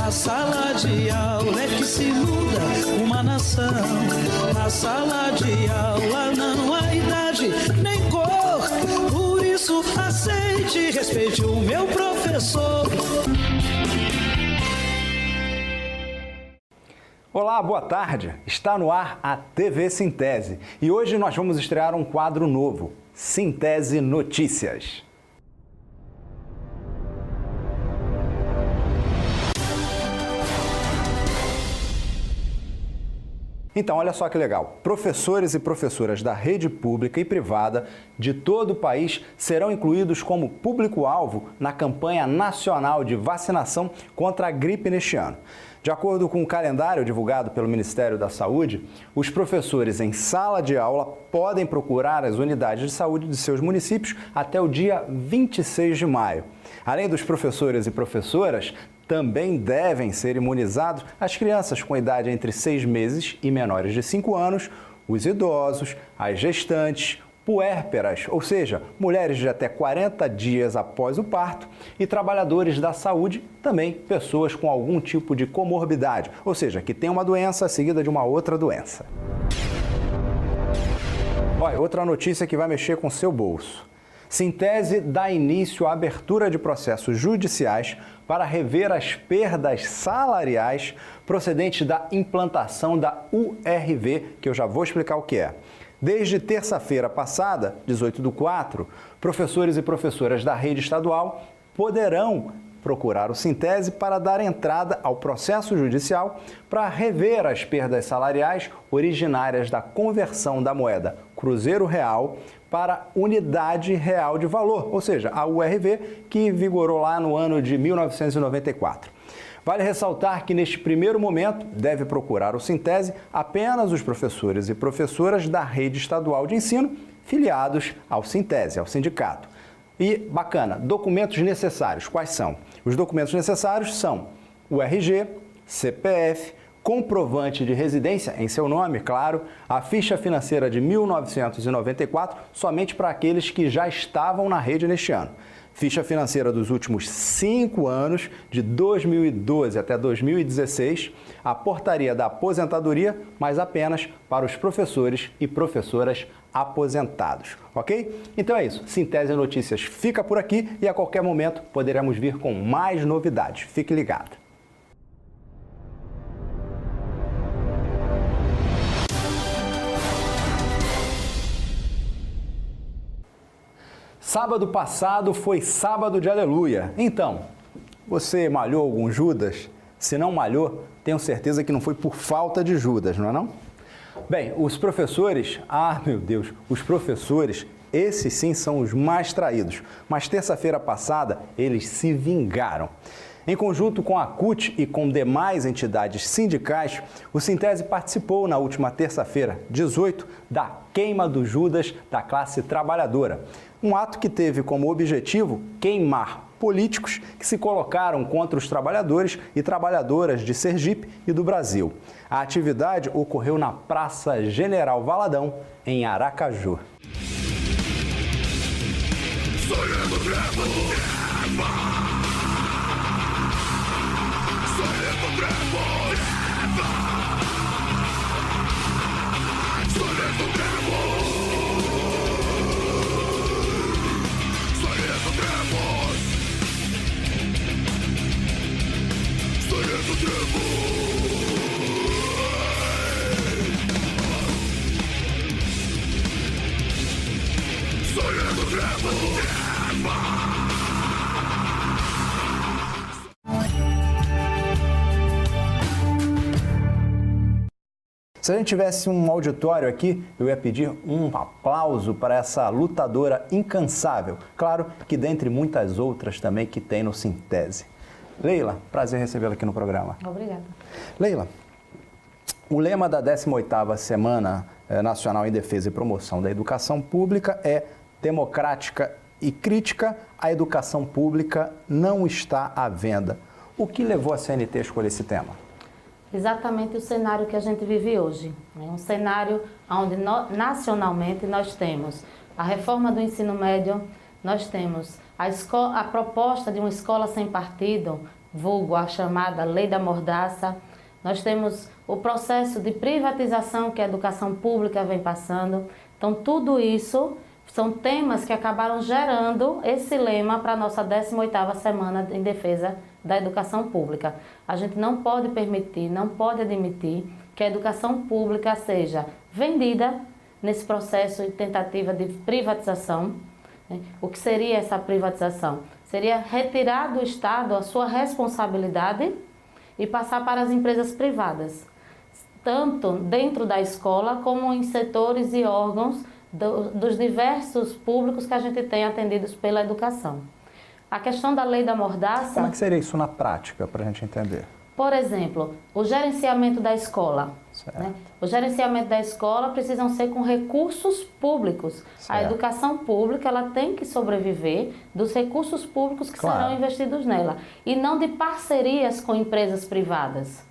Na sala de aula é que se muda uma nação. Na sala de aula não há idade nem cor. Por isso aceite e respeite o meu professor. Olá, boa tarde. Está no ar a TV Sintese e hoje nós vamos estrear um quadro novo, Sintese Notícias. Então, olha só que legal. Professores e professoras da rede pública e privada de todo o país serão incluídos como público-alvo na campanha nacional de vacinação contra a gripe neste ano. De acordo com o calendário divulgado pelo Ministério da Saúde, os professores em sala de aula podem procurar as unidades de saúde de seus municípios até o dia 26 de maio. Além dos professores e professoras, também devem ser imunizados as crianças com idade entre 6 meses e menores de 5 anos, os idosos, as gestantes, puérperas, ou seja, mulheres de até 40 dias após o parto, e trabalhadores da saúde, também pessoas com algum tipo de comorbidade, ou seja, que tem uma doença seguida de uma outra doença. Olha, outra notícia que vai mexer com seu bolso. Sintese dá início à abertura de processos judiciais para rever as perdas salariais procedentes da implantação da URV, que eu já vou explicar o que é. Desde terça-feira passada, 18/4, professores e professoras da rede estadual poderão procurar o Sintese para dar entrada ao processo judicial para rever as perdas salariais originárias da conversão da moeda Cruzeiro Real para Unidade Real de Valor, ou seja, a URV, que vigorou lá no ano de 1994. Vale ressaltar que, neste primeiro momento, deve procurar o Sintese apenas os professores e professoras da rede estadual de ensino filiados ao Sintese, ao sindicato. E, bacana, documentos necessários. Quais são? Os documentos necessários são o RG, CPF, comprovante de residência em seu nome, claro, a ficha financeira de 1994, somente para aqueles que já estavam na rede neste ano. Ficha financeira dos últimos 5 anos, de 2012 até 2016, a portaria da aposentadoria, mas apenas para os professores e professoras aposentados, ok? Então é isso, Sintese Notícias fica por aqui e a qualquer momento poderemos vir com mais novidades. Fique ligado. Sábado passado foi sábado de aleluia. Então, você malhou algum Judas? Se não malhou, tenho certeza que não foi por falta de Judas, não é não? Bem, os professores, meu Deus, os professores, esses sim são os mais traídos. Mas terça-feira passada, eles se vingaram. Em conjunto com a CUT e com demais entidades sindicais, o Sintese participou na última terça-feira, 18, da queima do Judas da classe trabalhadora. Um ato que teve como objetivo queimar políticos que se colocaram contra os trabalhadores e trabalhadoras de Sergipe e do Brasil. A atividade ocorreu na Praça General Valadão, em Aracaju. Se a gente tivesse um auditório aqui, eu ia pedir um aplauso para essa lutadora incansável. Claro que dentre muitas outras também que tem no Sintese. Leila, prazer recebê-la aqui no programa. Obrigada. Leila, o lema da 18ª Semana Nacional em Defesa e Promoção da Educação Pública é democrática e crítica, a educação pública não está à venda. O que levou a CNT a escolher esse tema? Exatamente o cenário que a gente vive hoje. Um cenário onde nacionalmente nós temos a reforma do ensino médio, nós temos a proposta de uma escola sem partido, vulgo a chamada Lei da Mordaça. Nós temos o processo de privatização que a educação pública vem passando. Então, tudo isso são temas que acabaram gerando esse lema para a nossa 18ª Semana em Defesa da Educação Pública. A gente não pode permitir, não pode admitir que a educação pública seja vendida nesse processo de tentativa de privatização. O que seria essa privatização? Seria retirar do Estado a sua responsabilidade e passar para as empresas privadas, tanto dentro da escola como em setores e órgãos dos diversos públicos que a gente tem atendidos pela educação. A questão da Lei da Mordaça... Como é que seria isso na prática, para a gente entender? Por exemplo, o gerenciamento da escola. Né? O gerenciamento da escola precisam ser com recursos públicos. Certo. A educação pública ela tem que sobreviver dos recursos públicos que serão investidos nela e não de parcerias com empresas privadas.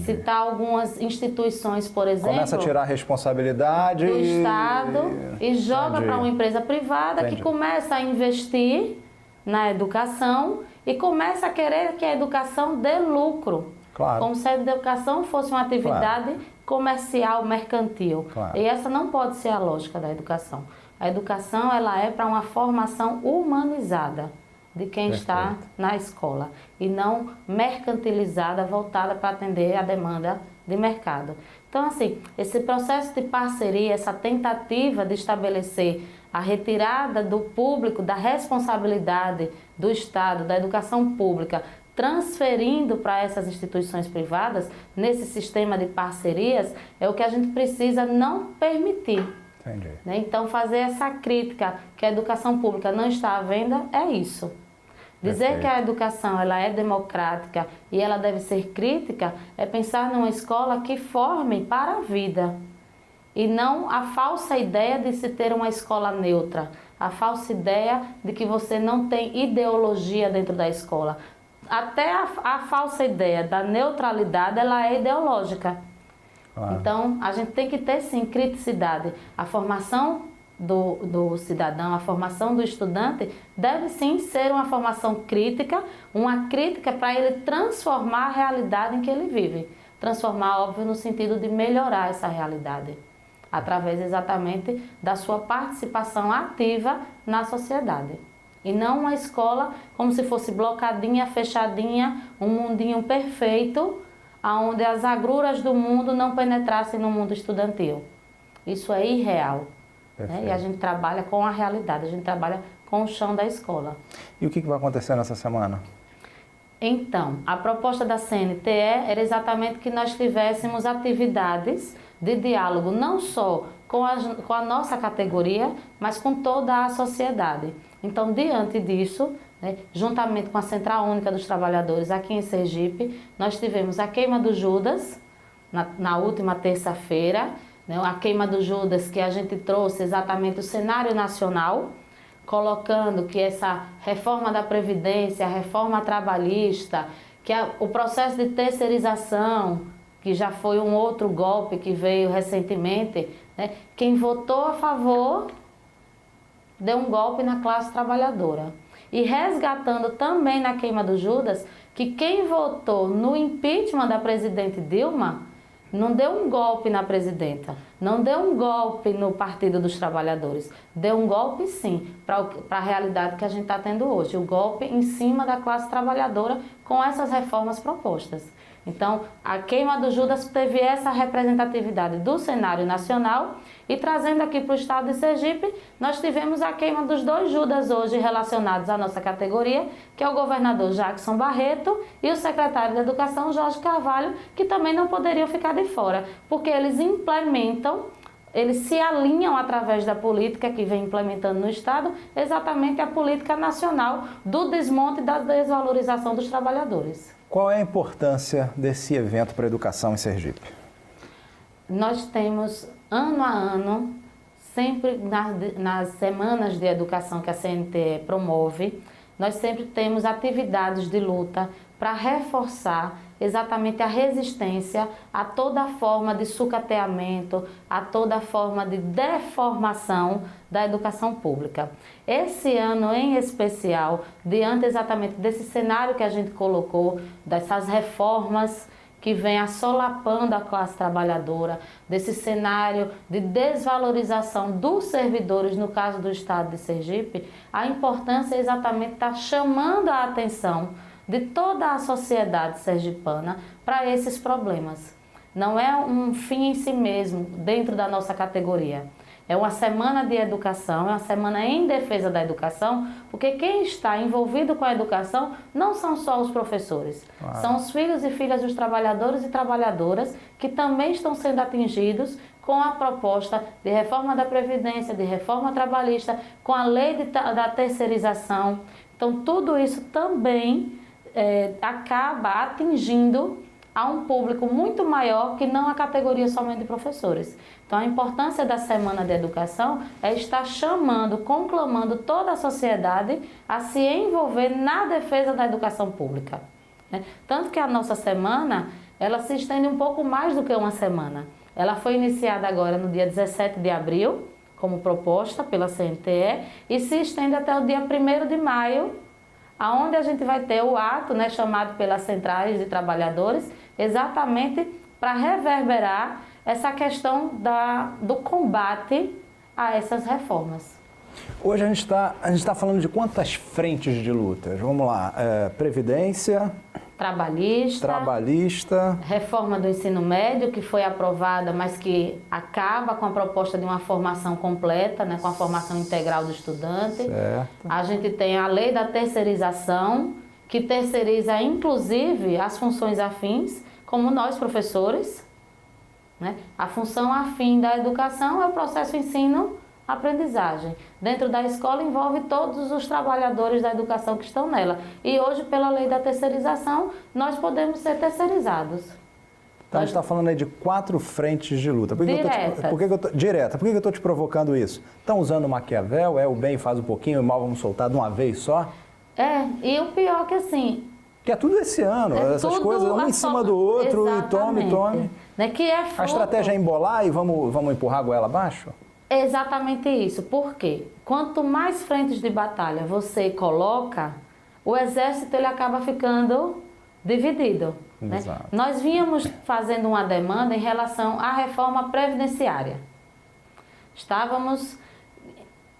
Citar algumas instituições, por exemplo... Começa a tirar a responsabilidade do Estado e joga para uma empresa privada que começa a investir na educação e começa a querer que a educação dê lucro. Claro. Como se a educação fosse uma atividade comercial, mercantil. Claro. E essa não pode ser a lógica da educação. A educação ela é para uma formação humanizada de quem está na escola e não mercantilizada, voltada para atender a demanda de mercado. Então, assim, esse processo de parceria, essa tentativa de estabelecer a retirada do público, da responsabilidade do Estado, da educação pública, transferindo para essas instituições privadas, nesse sistema de parcerias, é o que a gente precisa não permitir. Entendi. Então, fazer essa crítica que a educação pública não está à venda é isso. Dizer que a educação ela é democrática e ela deve ser crítica é pensar numa escola que forme para a vida. E não a falsa ideia de se ter uma escola neutra, a falsa ideia de que você não tem ideologia dentro da escola. Até a falsa ideia da neutralidade, ela é ideológica. Claro. Então, a gente tem que ter, sim, criticidade. A formação do cidadão, a formação do estudante deve, sim, ser uma formação crítica, uma crítica para ele transformar a realidade em que ele vive. Transformar, óbvio, no sentido de melhorar essa realidade, através exatamente da sua participação ativa na sociedade. E não uma escola como se fosse blocadinha, fechadinha, um mundinho perfeito, onde as agruras do mundo não penetrassem no mundo estudantil. Isso é irreal. Né? E a gente trabalha com a realidade, a gente trabalha com o chão da escola. E o que vai acontecer nessa semana? Então, a proposta da CNTE era exatamente que nós tivéssemos atividades de diálogo, não só com a nossa categoria, mas com toda a sociedade. Então, diante disso, né, juntamente com a Central Única dos Trabalhadores aqui em Sergipe, nós tivemos a queima do Judas, na última terça-feira, né, a queima do Judas que a gente trouxe exatamente o cenário nacional, colocando que essa reforma da Previdência, a reforma trabalhista, que o processo de terceirização, que já foi um outro golpe que veio recentemente, né, quem votou a favor deu um golpe na classe trabalhadora. E resgatando também na queima do Judas, que quem votou no impeachment da presidente Dilma não deu um golpe na presidenta, não deu um golpe no Partido dos Trabalhadores, deu um golpe sim para a realidade que a gente está tendo hoje, o golpe em cima da classe trabalhadora com essas reformas propostas. Então, a queima do Judas teve essa representatividade do cenário nacional e trazendo aqui para o estado de Sergipe, nós tivemos a queima dos 2 Judas hoje relacionados à nossa categoria, que é o governador Jackson Barreto e o secretário de Educação, Jorge Carvalho, que também não poderiam ficar de fora, porque eles implementam, eles se alinham através da política que vem implementando no estado, exatamente a política nacional do desmonte e da desvalorização dos trabalhadores. Qual é a importância desse evento para a educação em Sergipe? Nós temos, ano a ano, sempre nas semanas de educação que a CNTE promove, nós sempre temos atividades de luta para reforçar exatamente a resistência a toda forma de sucateamento, a toda forma de deformação da educação pública. Esse ano em especial, diante exatamente desse cenário que a gente colocou, dessas reformas que vem assolapando a classe trabalhadora, desse cenário de desvalorização dos servidores, no caso do Estado de Sergipe, a importância é exatamente estar chamando a atenção de toda a sociedade sergipana para esses problemas. Não é um fim em si mesmo dentro da nossa categoria. É uma semana de educação, é uma semana em defesa da educação, porque quem está envolvido com a educação não são só os professores, são os filhos e filhas dos trabalhadores e trabalhadoras que também estão sendo atingidos com a proposta de reforma da Previdência, de reforma trabalhista, com a lei da terceirização. Então, tudo isso também acaba atingindo a um público muito maior que não a categoria somente de professores. Então, a importância da Semana de Educação é estar chamando, conclamando toda a sociedade a se envolver na defesa da educação pública, né? Tanto que a nossa semana, ela se estende um pouco mais do que uma semana. Ela foi iniciada agora no dia 17 de abril, como proposta pela CNTE, e se estende até o dia 1º de maio, aonde a gente vai ter o ato, né, chamado pelas centrais de trabalhadores, exatamente para reverberar essa questão do combate a essas reformas. Hoje a gente tá falando de quantas frentes de lutas? Vamos lá, Previdência, Trabalhista, reforma do ensino médio, que foi aprovada, mas que acaba com a proposta de uma formação completa, né, com a formação integral do estudante. Certo. A gente tem a lei da terceirização, que terceiriza inclusive as funções afins, como nós professores, né? A função afim da educação é o processo ensino-aprendizagem. Dentro da escola envolve todos os trabalhadores da educação que estão nela. E hoje, pela lei da terceirização, nós podemos ser terceirizados. Então, a gente está falando aí de 4 frentes de luta. Direta. Por que eu estou te provocando isso? Estão usando Maquiavel? O bem faz um pouquinho, o mal vamos soltar de uma vez só? E o pior que assim... Que é tudo esse ano, essas coisas um em cima do outro, exatamente. E tome. Né? Que é fruto... A estratégia é embolar e vamos empurrar a goela abaixo? É exatamente isso. Por quê? Quanto mais frentes de batalha você coloca, o exército ele acaba ficando dividido. Né? Nós vínhamos fazendo uma demanda em relação à reforma previdenciária. Estávamos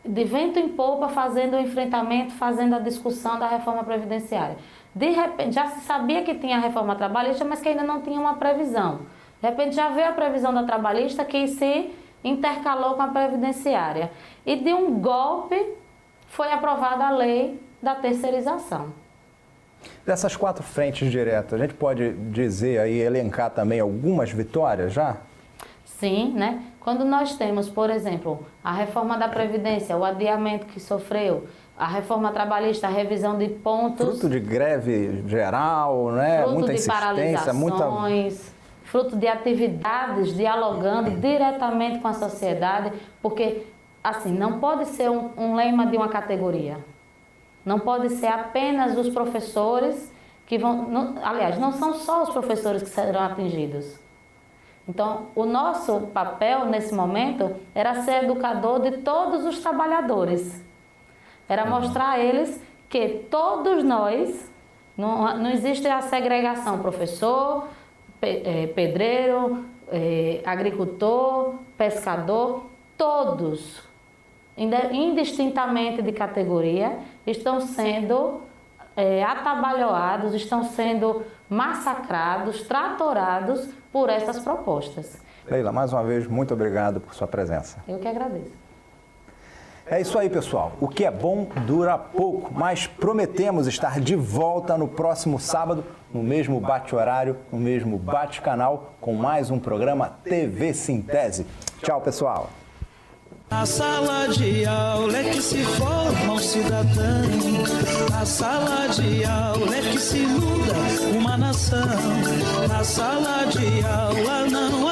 de vento em popa fazendo o enfrentamento, fazendo a discussão da reforma previdenciária. De repente, já se sabia que tinha a reforma trabalhista, mas que ainda não tinha uma previsão. De repente, já veio a previsão da trabalhista que se intercalou com a previdenciária. E de um golpe foi aprovada a lei da terceirização. Dessas 4 frentes diretas, a gente pode dizer aí, elencar também algumas vitórias já? Sim, né? Quando nós temos, por exemplo, a reforma da Previdência, o adiamento que sofreu, a reforma trabalhista, a revisão de pontos... Fruto de greve geral, né? Fruto Muita de insistência, paralisações, fruto de atividades dialogando diretamente com a sociedade, porque, assim, não pode ser um lema de uma categoria. Não pode ser apenas os professores que vão... aliás, não são só os professores que serão atingidos. Então, o nosso papel, nesse momento, era ser educador de todos os trabalhadores. Era mostrar a eles que todos nós, não existe a segregação, professor, pedreiro, agricultor, pescador, todos, indistintamente de categoria, estão sendo atabalhoados, estão sendo massacrados, tratorados por essas propostas. Leila, mais uma vez, muito obrigado por sua presença. Eu que agradeço. É isso aí, pessoal. O que é bom dura pouco, mas prometemos estar de volta no próximo sábado, no mesmo bate-horário, no mesmo bate-canal, com mais um programa TV Sintese. Tchau, pessoal. Na sala de aula é que se forma um cidadão. Na sala de aula é que se muda uma nação. Na sala de aula não